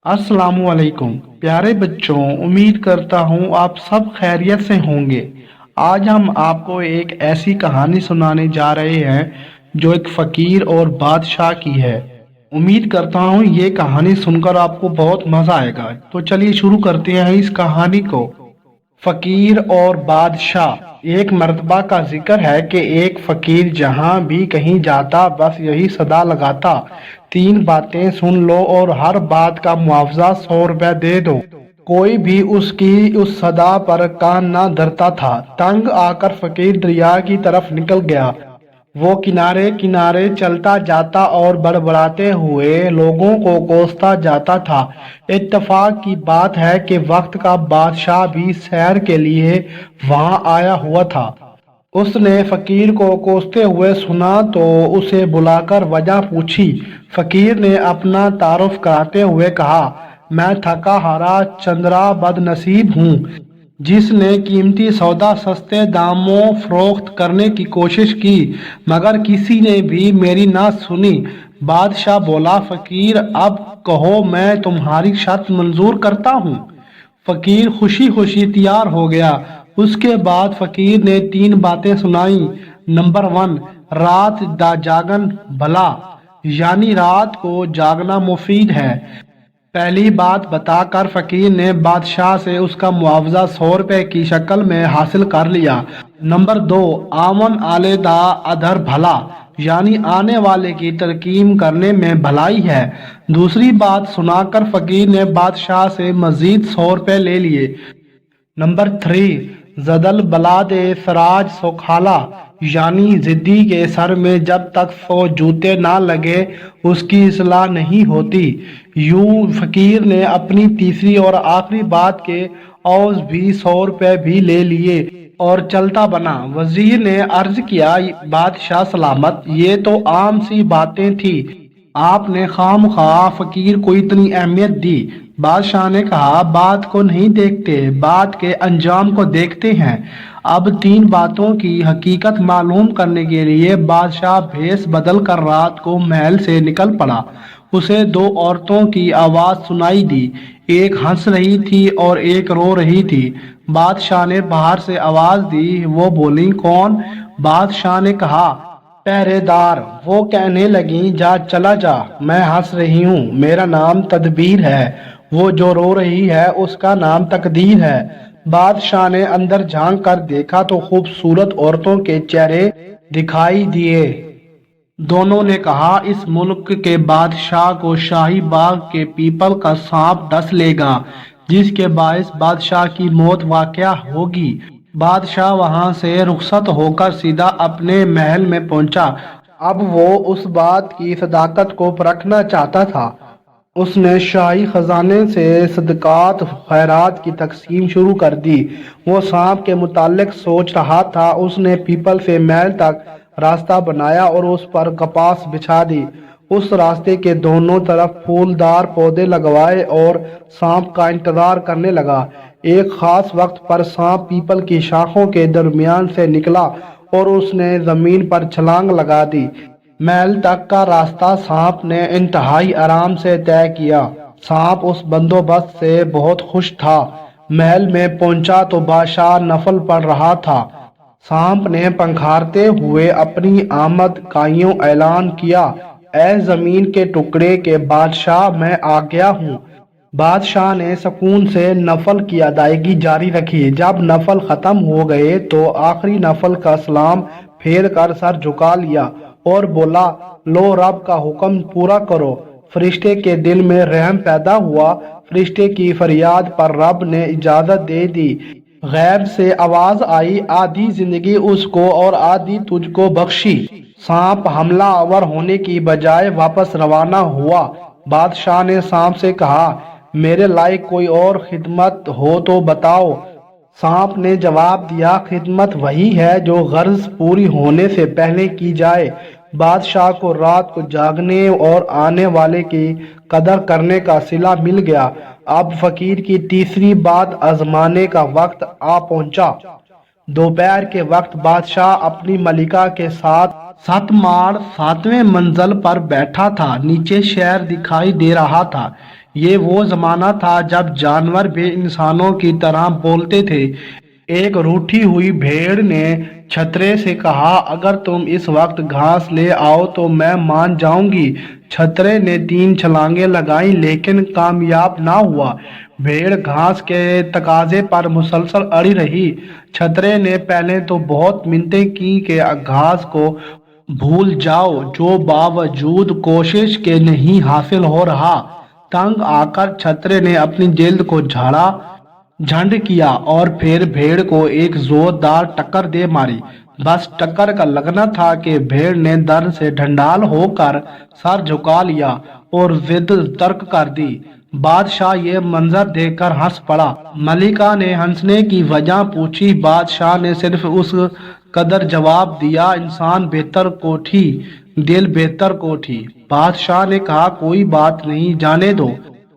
अस्सलामुअलैकुम प्यारे बच्चों, उम्मीद करता हूँ आप सब खैरियत से होंगे। आज हम आपको एक ऐसी कहानी सुनाने जा रहे हैं जो एक फकीर और बादशाह की है। उम्मीद करता हूँ ये कहानी सुनकर आपको बहुत मजा आएगा। तो चलिए शुरू करते हैं इस कहानी को। फकीर और बादशाह। एक मर्तबा का जिक्र है कि एक फकीर जहां भी कहीं जाता बस यही सदा लगाता, तीन बातें सुन लो और हर बात का मुआवजा 100 रुपया दे दो। कोई भी उसकी उस सदा पर कान ना धरता था। तंग आकर फकीर दरिया की तरफ निकल गया। वो किनारे किनारे चलता जाता और बड़बड़ाते हुए लोगों को कोसता जाता था। इत्तेफाक की बात है कि वक्त का बादशाह भी सैर के लिए वहां आया हुआ था। उसने फकीर को कोसते हुए सुना तो उसे बुलाकर वजह पूछी। फकीर ने अपना तारुफ कराते हुए कहा, मैं थका हारा चंद्रा बदनसीब हूँ जिसने कीमती सौदा सस्ते दामों फरोख्त करने की कोशिश की, मगर किसी ने भी मेरी ना सुनी। बादशाह बोला, फकीर अब कहो, मैं तुम्हारी शर्त मंजूर करता हूँ। फकीर खुशी खुशी तैयार हो गया। उसके बाद फकीर ने तीन बातें सुनाई। नंबर 1, रात दा जागन भला, यानी रात को जागना मुफीद है। पहली बात बताकर फकीर ने बादशाह से उसका मुआवजा 100 रुपए की शक्ल में हासिल कर लिया। नंबर 2, आमन आले दा अधर भला, यानी आने वाले की तरकीम करने में भलाई है। दूसरी बात सुनाकर फकीर ने बादशाह से मजीद 100 रुपए ले लिए। नंबर 3, जदल बलाद सराज सोखाला, यानी जिद्दी के सर में जब तक 100 जूते ना लगे उसकी इस्लाह नहीं होती। यूं फकीर ने अपनी तीसरी और आखिरी बात के औज भी 100 रुपए भी ले लिए और चलता बना। वजीर ने अर्ज किया, बादशाह सलामत, ये तो आम सी बातें थी, आपने खामखा फकीर को इतनी अहमियत दी। बादशाह ने कहा, बात को नहीं देखते, बात के अंजाम को देखते हैं। अब तीन बातों की हकीकत मालूम करने के लिए बादशाह भेस बदल कर रात को महल से निकल पड़ा। उसे दो औरतों की आवाज सुनाई दी, एक हंस रही थी और एक रो रही थी। बादशाह ने बाहर से आवाज दी, वो बोली, कौन? बादशाह ने कहा, पहरेदार। वो कहने लगी, जा चला जा, मैं हंस रही हूँ, मेरा नाम तदबीर है। वो जो रो रही है उसका नाम तकदीर है। बादशाह ने अंदर झांक कर देखा तो खूबसूरत औरतों के चेहरे दिखाई दिए। दोनों ने कहा, इस मुल्क के बादशाह को शाही बाग के पीपल का सांप डस लेगा, जिसके बायस बादशाह की मौत वाकया होगी। बादशाह वहां से रुखसत होकर सीधा अपने महल में पहुंचा। अब वो उस बात की सदाकत को परखना चाहता था। उसने शाही खजाने से सदकात खैरात की तकसीम शुरू कर दी। वो सांप के मुतालिक सोच रहा था। उसने पीपल से महल तक रास्ता बनाया और उस पर कपास बिछा दी। उस रास्ते के दोनों तरफ फूलदार पौधे लगवाए और सांप का इंतजार करने लगा। एक खास वक्त पर सांप पीपल की शाखों के दरमियान से निकला और उसने जमीन पर छलांग लगा दी। महल तक का रास्ता सांप ने इंतहाई आराम से तय किया। सांप उस बंदोबस्त से बहुत खुश था। महल में पहुंचा तो बादशाह नफल पढ़ रहा था। सांप ने पंखारते हुए अपनी आमद का यूं ऐलान किया, ए जमीन के टुकड़े के बादशाह, मैं आ गया हूँ। बादशाह ने सुकून से नफल की अदायगी जारी रखी। जब नफल खत्म हो गए तो आखिरी नफल का सलाम फेर कर सर झुका लिया और बोला, लो रब का हुक्म पूरा करो। फरिश्ते के दिल में रहम पैदा हुआ। फरिश्ते की फरियाद पर रब ने इजाजत दे दी। गैब से आवाज आई, आधी जिंदगी उसको और आधी तुझको बख्शी। सांप हमला आवर होने की बजाय वापस रवाना हुआ। बादशाह ने सांप से कहा, मेरे लायक कोई और खिदमत हो तो बताओ। सांप ने जवाब दिया, खिदमत वही है जो गर्ज पूरी होने से पहले की जाए। बादशाह को रात को जागने और आने वाले की कदर करने का सिला मिल गया। अब फकीर की तीसरी बात आजमाने का वक्त आ पहुंचा। दोपहर के वक्त बादशाह अपनी मलिका के साथ 7 माड़ 7वें मंजिल पर बैठा था। नीचे शहर दिखाई दे रहा था। یہ وہ زمانہ تھا جب جانور بھی انسانوں کی طرح بولتے تھے۔ ایک روٹھی ہوئی بھیڑ نے چھترے سے کہا، اگر تم اس وقت گھاس لے آؤ تو میں مان جاؤں گی۔ چھترے نے 3 چھلانگیں لگائیں لیکن کامیاب نہ ہوا۔ بھیڑ گھاس کے تقاضے پر مسلسل اڑی رہی۔ چھترے نے پہلے تو بہت منتیں کی کہ گھاس کو بھول جاؤ، جو باوجود کوشش کے نہیں حاصل ہو رہا۔ تنگ آ کر چھترے نے اپنی جلد کو جھاڑا جھنڈ کیا اور پھر بھیڑ کو ایک زوردار ٹکر دے ماری۔ بس ٹکر کا لگنا تھا کہ بھیڑ نے درد سے ڈھنڈال ہو کر سر جھکا لیا اور ضد ترک کر دی۔ بادشاہ یہ منظر دیکھ کر ہنس پڑا۔ ملکہ نے ہنسنے کی وجہ پوچھی۔ بادشاہ نے صرف اس قدر جواب دیا، انسان بہتر کوٹھی، دل بہتر کوٹھی۔ بادشاہ نے کہا، کوئی بات نہیں، جانے دو۔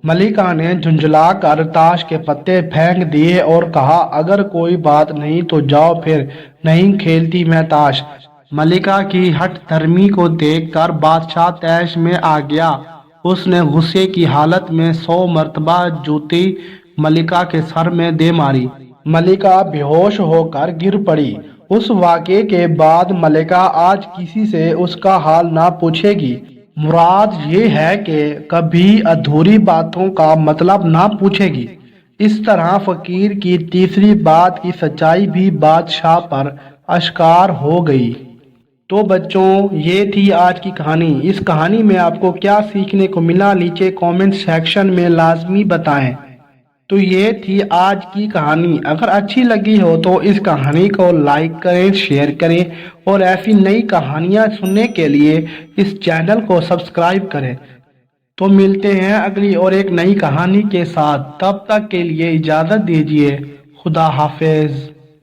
ملکہ نے جھنجھلا کر تاش کے پتے پھینک دیے اور کہا، اگر کوئی بات نہیں تو جاؤ، پھر نہیں کھیلتی میں تاش۔ ملکہ کی ہٹ دھرمی کو دیکھ کر بادشاہ طیش میں آ گیا۔ اس نے غصے کی حالت میں 100 مرتبہ جوتی ملکہ کے سر میں دے ماری۔ ملکہ بے ہوش ہو کر گر پڑی۔ اس واقعے کے بعد ملکہ آج کسی سے اس کا حال نہ پوچھے گی۔ مراد یہ ہے کہ کبھی ادھوری باتوں کا مطلب نہ پوچھے گی۔ اس طرح فقیر کی تیسری بات کی سچائی بھی بادشاہ پر اشکار ہو گئی۔ تو بچوں، یہ تھی آج کی کہانی۔ اس کہانی میں آپ کو کیا سیکھنے کو ملا، نیچے کامنٹ سیکشن میں لازمی بتائیں۔ تو یہ تھی آج کی کہانی۔ اگر اچھی لگی ہو تو اس کہانی کو لائک کریں، شیئر کریں اور ایسی نئی کہانیاں سننے کے لیے اس چینل کو سبسکرائب کریں۔ تو ملتے ہیں اگلی اور ایک نئی کہانی کے ساتھ، تب تک کے لیے اجازت دیجیے۔ خدا حافظ۔